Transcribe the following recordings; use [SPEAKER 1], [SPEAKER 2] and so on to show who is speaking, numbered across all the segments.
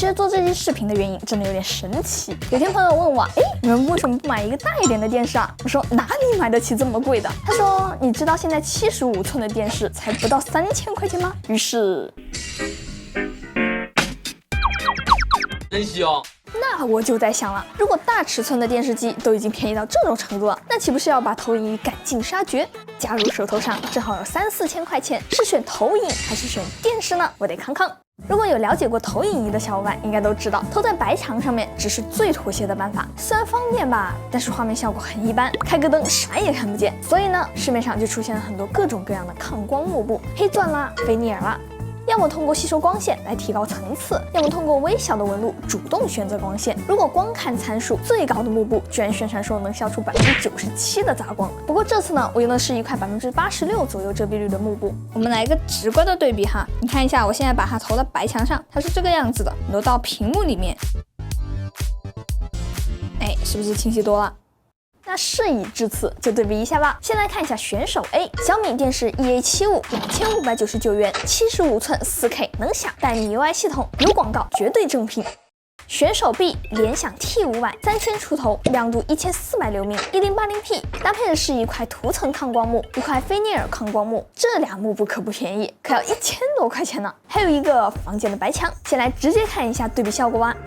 [SPEAKER 1] 觉得做这期视频的原因真的有点神奇。有天朋友问我，哎，你们为什么不买一个大一点的电视啊？我说哪里买得起这么贵的？他说你知道现在75寸的电视才不到3000块钱吗？于是，
[SPEAKER 2] 真香。
[SPEAKER 1] 那我就在想了，如果大尺寸的电视机都已经便宜到这种程度了，那岂不是要把投影仪赶尽杀绝？假如手头上正好有3、4千块钱，是选投影还是选电视呢？我得看看。如果有了解过投影仪的小伙伴，应该都知道，投在白墙上面只是最妥协的办法。虽然方便吧，但是画面效果很一般，开个灯啥也看不见。所以呢，市面上就出现了很多各种各样的抗光幕布，黑钻啦、菲涅尔啦。要么通过吸收光线来提高层次，要么通过微小的纹路主动选择光线。如果光看参数，最高的幕布居然宣传说能消除97%的杂光。不过这次呢，我用的是一块86%左右遮蔽率的幕布。我们来一个直观的对比哈，你看一下，我现在把它投到白墙上，它是这个样子的，挪到屏幕里面，哎，是不是清晰多了？那事已至此，就对比一下吧。先来看一下选手 A， 小米电视 EA75，2599元，75寸4K， 能响，带 MIUI 系统，有广告，绝对正品。选手 B， 联想 T500，3000出头，亮度1460米，1080p， 搭配的是一块涂层抗光幕，一块菲涅尔抗光幕，这俩幕布可不便宜，可要1000多块钱呢。还有一个房间的白墙，先来直接看一下对比效果吧。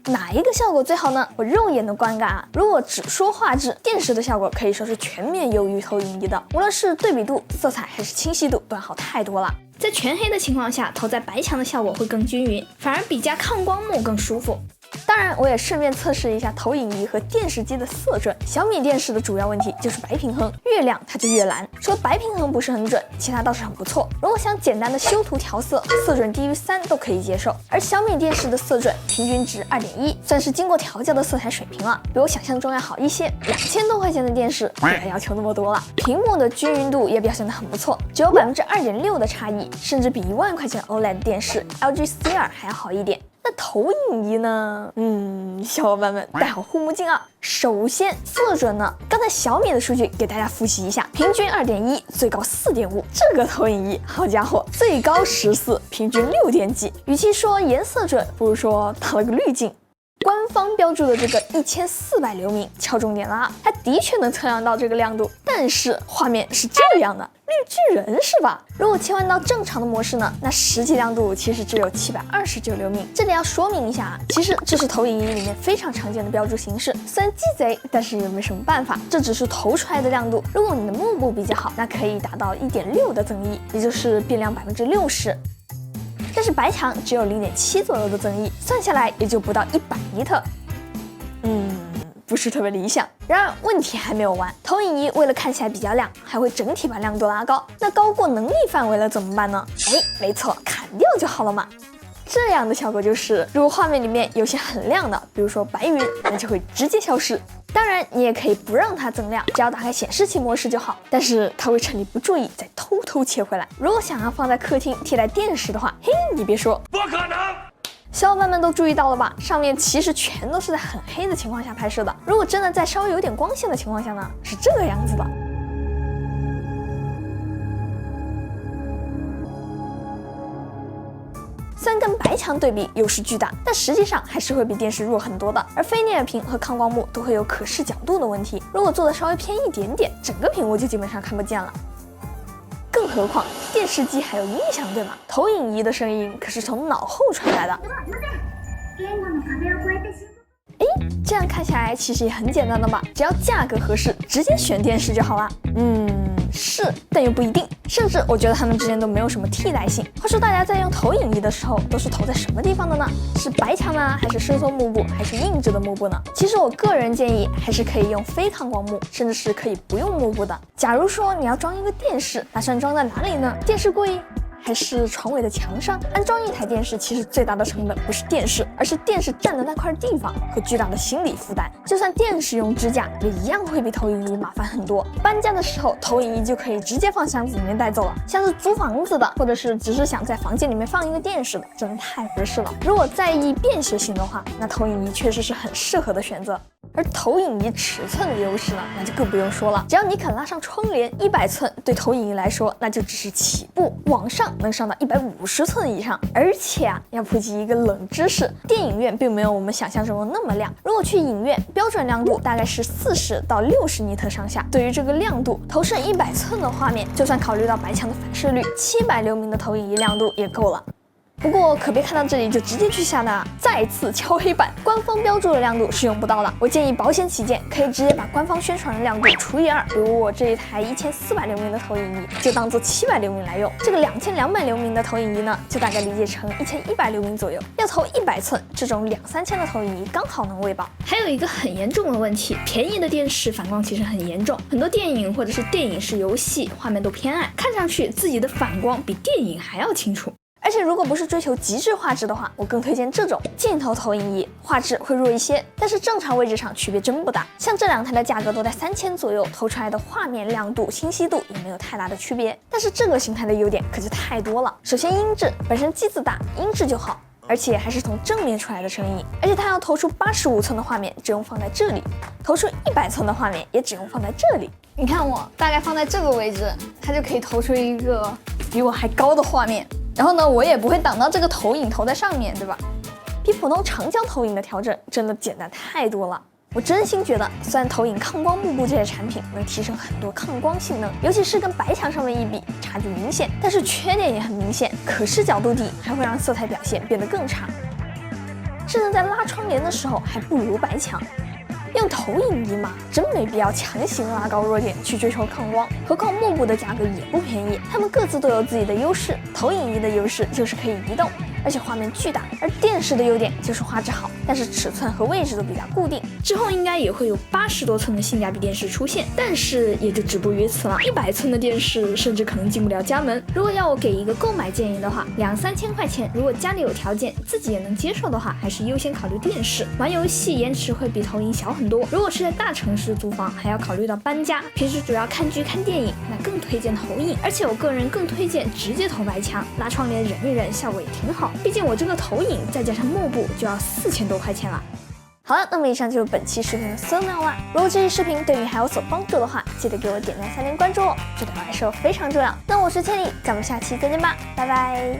[SPEAKER 1] 哪一个效果最好呢？我肉眼的观感啊，如果只说画质，电视的效果可以说是全面优于投影仪的，无论是对比度、色彩还是清晰度，都要好太多了。在全黑的情况下，投在白墙的效果会更均匀，反而比加抗光幕更舒服。当然，我也顺便测试一下投影仪和电视机的色准。小米电视的主要问题就是白平衡，越亮它就越蓝。除了白平衡不是很准，其他倒是很不错。如果想简单的修图调色，色准低于3都可以接受。而小米电视的色准平均值2.1，算是经过调教的色彩水平了，比我想象中要好一些。2000多块钱的电视，不要要求那么多了。屏幕的均匀度也表现得很不错，只有2.6%的差异，甚至比1万块钱 OLED 电视 LG C2 还要好一点。那投影仪呢？小伙伴们戴好护目镜啊！首先色准呢，刚才小米的数据给大家复习一下，平均2.1，最高4.5。这个投影仪，好家伙，最高14，平均6点几。与其说颜色准，不如说打了个滤镜。官方标注的这个1400流明，敲重点了啊！它的确能测量到这个亮度，但是画面是这样的，绿巨人是吧？如果切换到正常的模式呢，那实际亮度其实只有729流明。这里要说明一下啊，其实这是投影仪里面非常常见的标注形式，虽然鸡贼，但是也没什么办法，这只是投出来的亮度。如果你的幕布比较好，那可以达到1.6的增益，也就是变亮60%。但是白墙只有0.7左右的增益，算下来也就不到100尼特，不是特别理想。然而问题还没有完，投影仪为了看起来比较亮，还会整体把亮度拉高，那高过能力范围了怎么办呢？没错，砍掉就好了嘛。这样的效果就是，如果画面里面有些很亮的，比如说白云，那就会直接消失。当然，你也可以不让它增亮，只要打开显示器模式就好。但是它会趁你不注意再偷偷切回来。如果想要放在客厅替代电视的话，嘿，你别说，
[SPEAKER 2] 不可能！
[SPEAKER 1] 小伙伴们都注意到了吧？上面其实全都是在很黑的情况下拍摄的。如果真的在稍微有点光线的情况下呢，是这个样子的。虽然跟白墙对比优势巨大，但实际上还是会比电视弱很多的。而菲涅尔屏和抗光幕都会有可视角度的问题，如果做的稍微偏一点点，整个屏幕就基本上看不见了。更何况电视机还有音响，对吗？投影仪的声音可是从脑后传来的。这样看起来其实也很简单的嘛，只要价格合适，直接选电视就好了。是，但又不一定，甚至我觉得它们之间都没有什么替代性。话说大家在用投影仪的时候，都是投在什么地方的呢？是白墙呢，还是伸缩幕布，还是硬质的幕布呢？其实我个人建议还是可以用非抗光幕，甚至是可以不用幕布的。假如说你要装一个电视，打算装在哪里呢？电视柜、还是床尾的墙上？安装一台电视其实最大的成本不是电视，而是电视占的那块地方和巨大的心理负担。就算电视用支架，也一样会比投影仪麻烦很多。搬家的时候，投影仪就可以直接放箱子里面带走了。像是租房子的，或者是只是想在房间里面放一个电视的，真的太合适了。如果在意便携性的话，那投影仪确实是很适合的选择。而投影仪尺寸的优势呢，那就更不用说了。只要你肯拉上窗帘，100寸对投影仪来说那就只是起步，往上能上到150寸以上。而且啊，要普及一个冷知识，电影院并没有我们想象中的那么亮。如果去影院，标准亮度大概是40到60尼特上下。对于这个亮度，投射100寸的画面，就算考虑到白墙的反射率，700流明的投影仪亮度也够了。不过可别看到这里就直接去下单，再次敲黑板，官方标注的亮度是用不到的。我建议保险起见，可以直接把官方宣传的亮度除以2。比如我这一台1400流明的投影仪，就当做700流明来用。这个2200流明的投影仪呢，就大概理解成1100流明左右。要投100寸，这种2-3千的投影仪刚好能喂饱。还有一个很严重的问题，便宜的电视反光其实很严重，很多电影或者是电影式游戏画面都偏暗，看上去自己的反光比电影还要清楚。而且如果不是追求极致画质的话，我更推荐这种镜头投影仪，画质会弱一些，但是正常位置上区别真不大。像这2台的价格都在3000左右，投出来的画面亮度、清晰度也没有太大的区别。但是这个形态的优点可就太多了。首先音质，本身机子大，音质就好，而且还是从正面出来的声音。而且它要投出85寸的画面，只用放在这里；投出100寸的画面，也只用放在这里。你看我大概放在这个位置，它就可以投出一个比我还高的画面。然后呢，我也不会挡到这个投影投在上面，对吧？比普通长焦投影的调整真的简单太多了。我真心觉得，虽然投影抗光幕布这些产品能提升很多抗光性能，尤其是跟白墙上面一比，差距明显，但是缺点也很明显，可视角度低，还会让色彩表现变得更差，甚至在拉窗帘的时候还不如白墙。用投影仪嘛，真没必要强行拉高弱点去追求抗光，何况幕布的价格也不便宜，它们各自都有自己的优势。投影仪的优势就是可以移动，而且画面巨大，而电视的优点就是画质好，但是尺寸和位置都比较固定。之后应该也会有80多寸的性价比电视出现，但是也就止步于此了。100寸的电视甚至可能进不了家门。如果要我给一个购买建议的话，2-3千块钱，如果家里有条件，自己也能接受的话，还是优先考虑电视。玩游戏延迟会比投影小很多。如果是在大城市租房，还要考虑到搬家，平时主要看剧看电影，那更推荐投影。而且我个人更推荐直接投白墙，拉窗帘忍一忍，效果也挺好。毕竟我这个投影再加上幕布就要4000多块钱了。好了，那么以上就是本期视频的所有内容啦。如果这期视频对你还有所帮助的话，记得给我点赞、3连关注哦，这对我来说非常重要。那我是千里，咱们下期再见吧，拜拜。